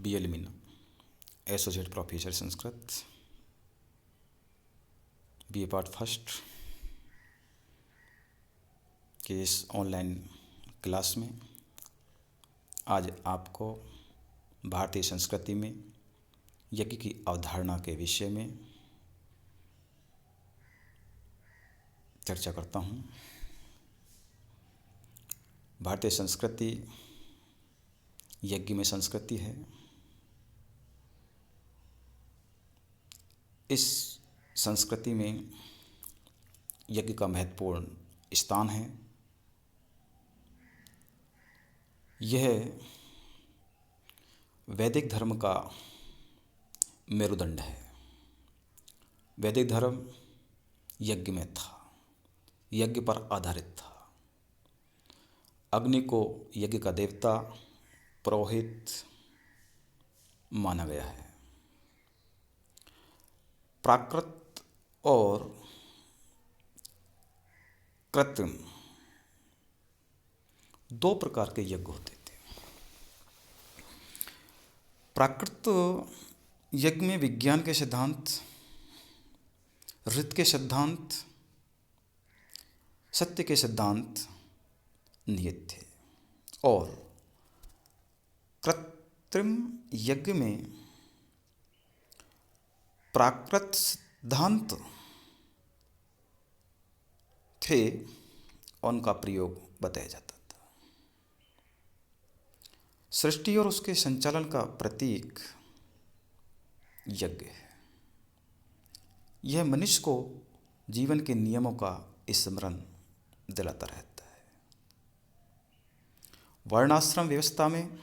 BL Meena, associate professor Sanskrit, BA part first के इस online class में आज आपको भारतीय संस्कृति में यज्ञ की अवधारणा के विषय में चर्चा करता हूँ। भारतीय संस्कृति यज्ञ में संस्कृति है। इस संस्कृति में यज्ञ का महत्वपूर्ण स्थान है। यह वैदिक धर्म का मेरुदंड है। वैदिक धर्म यज्ञ में था, यज्ञ पर आधारित था। अग्नि को यज्ञ का देवता, पुरोहित माना गया है। प्राकृत और कृत्रिम दो प्रकार के यज्ञ होते थे। प्राकृत यज्ञ में विज्ञान के सिद्धांत, ऋत के सिद्धांत, सत्य के सिद्धांत निहित थे और कृत्रिम यज्ञ में प्राकृत सिद्धांत थे, उनका प्रयोग बताया जाता था। सृष्टि और उसके संचालन का प्रतीक यज्ञ है। यह मनुष्य को जीवन के नियमों का स्मरण दिलाता रहता है। वर्णाश्रम व्यवस्था में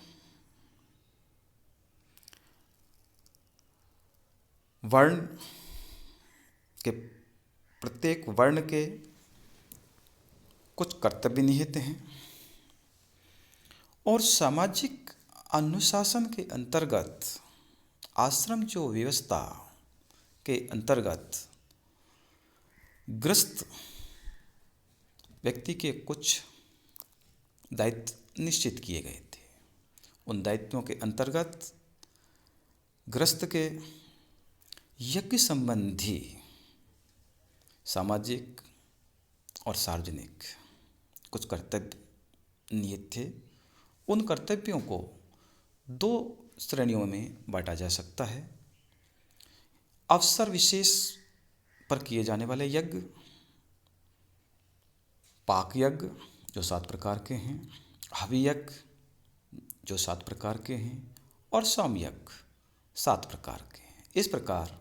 वर्ण के प्रत्येक वर्ण के कुछ कर्तव्य निहित हैं और सामाजिक अनुशासन के अंतर्गत आश्रम जो व्यवस्था के अंतर्गत गृहस्थ व्यक्ति के कुछ दायित्व निश्चित किए गए थे। उन दायित्वों के अंतर्गत गृहस्थ के यज्ञ संबंधी सामाजिक और सार्वजनिक कुछ कर्तव्य निहित थे। उन कर्तव्यों को दो श्रेणियों में बांटा जा सकता है। अवसर विशेष पर किए जाने वाले यज्ञ, पाक यज्ञ जो 7 प्रकार के हैं, हवि यज्ञ जो 7 प्रकार के हैं और सोम यज्ञ 7 प्रकार के हैं। इस प्रकार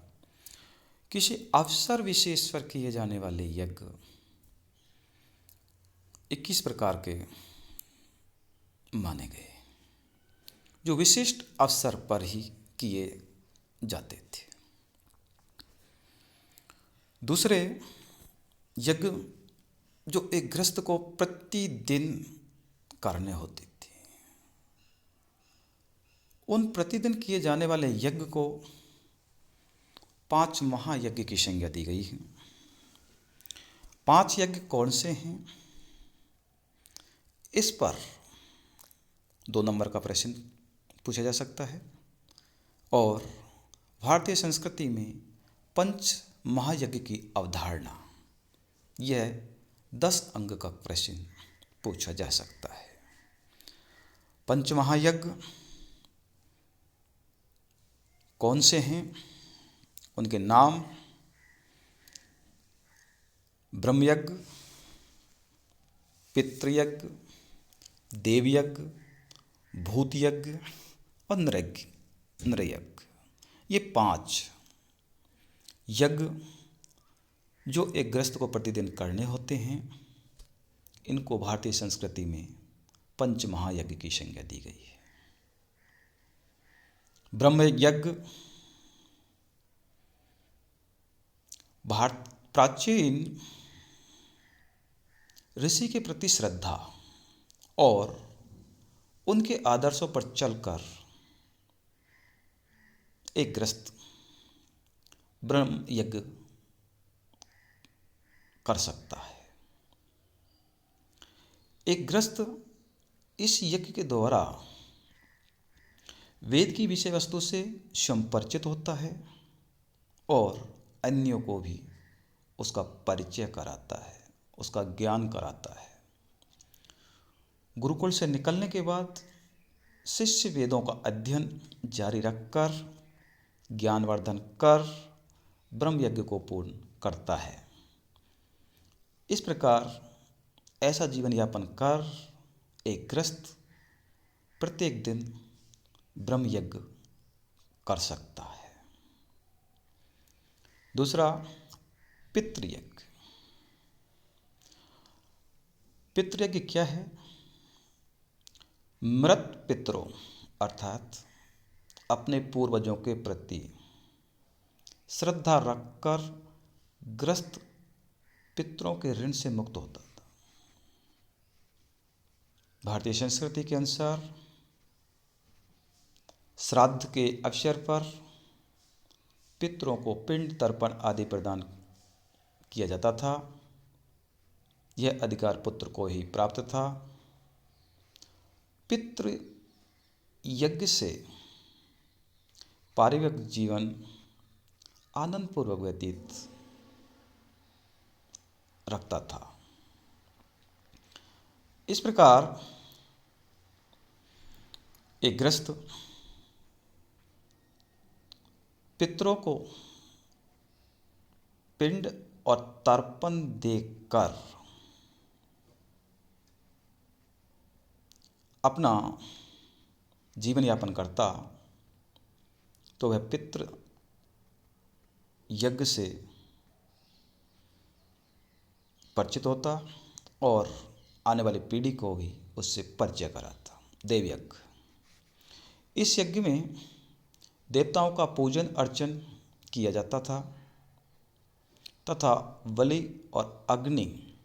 किसी अवसर विशेष पर किए जाने वाले यज्ञ 21 प्रकार के माने गए, जो विशिष्ट अवसर पर ही किए जाते थे। दूसरे यज्ञ जो एक गृहस्थ को प्रतिदिन करने होते थे, उन प्रतिदिन किए जाने वाले यज्ञ को 5 महायज्ञ की संज्ञा दी गई है। 5 यज्ञ कौन से हैं? इस पर 2 नंबर का प्रश्न पूछा जा सकता है और भारतीय संस्कृति में पंच महायज्ञ की अवधारणा, यह 10 अंक का प्रश्न पूछा जा सकता है। पंच महायज्ञ कौन से हैं? उनके नाम ब्रह्मयज्ञ, पितृयज्ञ, देवयज्ञ, भूतयज्ञ और नृयज्ञ। ये 5 यज्ञ जो एक गृहस्थ को प्रतिदिन करने होते हैं, इनको भारतीय संस्कृति में पंच महायज्ञ की संज्ञा दी गई है। ब्रह्मयज्ञ प्राचीन ऋषि के प्रति श्रद्धा और उनके आदर्शों पर चलकर एक गृहस्थ ब्रह्म यज्ञ कर सकता है। एक गृहस्थ इस यज्ञ के द्वारा वेद की विषय वस्तु से स्वयं परिचित होता है और अन्यों को भी उसका परिचय कराता है, उसका ज्ञान कराता है। गुरुकुल से निकलने के बाद शिष्य वेदों का अध्ययन जारी रखकर ज्ञानवर्धन कर ब्रह्म यज्ञ को पूर्ण करता है। इस प्रकार ऐसा जीवन यापन कर एक गृहस्थ प्रत्येक दिन ब्रह्म यज्ञ कर सकता है। दूसरा, पितृयज्ञ। पितृयज्ञ क्या है? मृत पितरों अर्थात अपने पूर्वजों के प्रति श्रद्धा रखकर ग्रस्त पितरों के ऋण से मुक्त होता था। भारतीय संस्कृति के अनुसार श्राद्ध के अवसर पर पितरों को पिंड तर्पण आदि प्रदान किया जाता था। यह अधिकार पुत्र को ही प्राप्त था। पितृ यज्ञ से पारिवारिक जीवन आनंदपूर्वक व्यतीत रखता था। इस प्रकार एक गृहस्थ पितरों को पिंड और तर्पण देकर अपना जीवन यापन करता तो वह पितृ यज्ञ से परिचित होता और आने वाली पीढ़ी को भी उससे परिचय कराता। देव यज्ञ। इस यज्ञ में देवताओं का पूजन अर्चन किया जाता था तथा बलि और अग्नि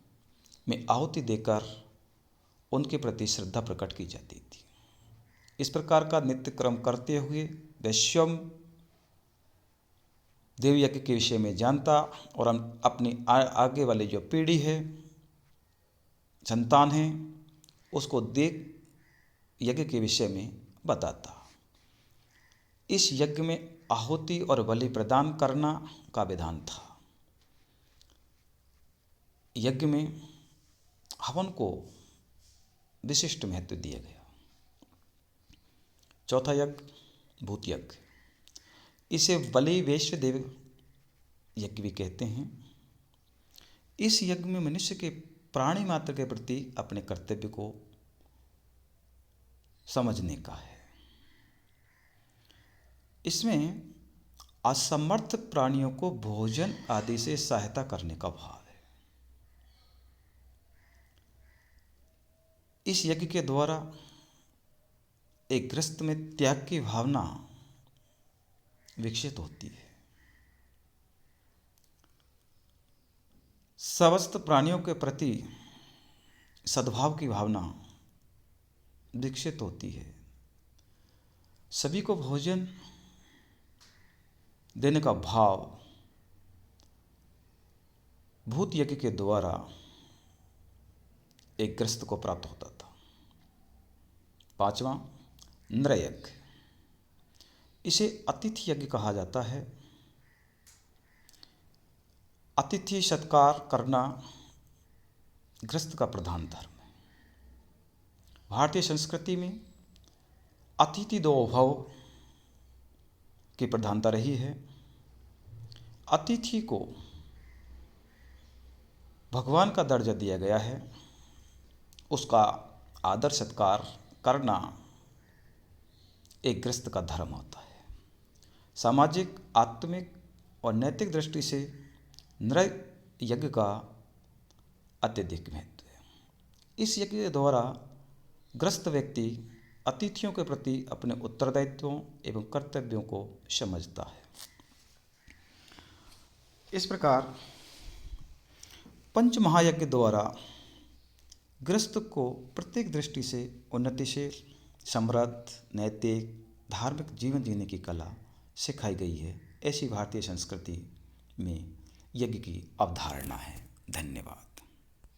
में आहुति देकर उनके प्रति श्रद्धा प्रकट की जाती थी। इस प्रकार का नित्य क्रम करते हुए वह स्वयं देव यज्ञ के विषय में जानता और हम अपनी आगे वाली जो पीढ़ी है, संतान है, उसको देव यज्ञ के विषय में बताता। इस यज्ञ में आहुति और बलि प्रदान करना का विधान था। यज्ञ में हवन को विशिष्ट महत्व दिया गया। चौथा यज्ञ भूत यज्ञ। इसे बलि वैश्य देव यज्ञ भी कहते हैं। इस यज्ञ में मनुष्य के प्राणी मात्र के प्रति अपने कर्तव्य को समझने का है। इसमें असमर्थ प्राणियों को भोजन आदि से सहायता करने का भाव है। इस यज्ञ के द्वारा एक गृहस्थ में त्याग की भावना विकसित होती है। समस्त प्राणियों के प्रति सद्भाव की भावना विकसित होती है। सभी को भोजन देने का भाव भूत यज्ञ के द्वारा एक गृहस्थ को प्राप्त होता था। पांचवा, नृ यज्ञ। इसे अतिथि यज्ञ कहा जाता है। अतिथि सत्कार करना गृहस्थ का प्रधान धर्म है। भारतीय संस्कृति में अतिथि देवो भव की प्रधानता रही है। अतिथि को भगवान का दर्जा दिया गया है। उसका आदर सत्कार करना एक गृहस्थ का धर्म होता है। सामाजिक, आत्मिक और नैतिक दृष्टि से नृ यज्ञ का अत्यधिक महत्व है। इस यज्ञ के द्वारा गृहस्थ व्यक्ति अतिथियों के प्रति अपने उत्तरदायित्वों एवं कर्तव्यों को समझता है। इस प्रकार पंच महायज्ञ द्वारा गृहस्थ को प्रत्येक दृष्टि से उन्नतिशील, समृद्ध, नैतिक, धार्मिक जीवन जीने की कला सिखाई गई है। ऐसी भारतीय संस्कृति में यज्ञ की अवधारणा है। धन्यवाद।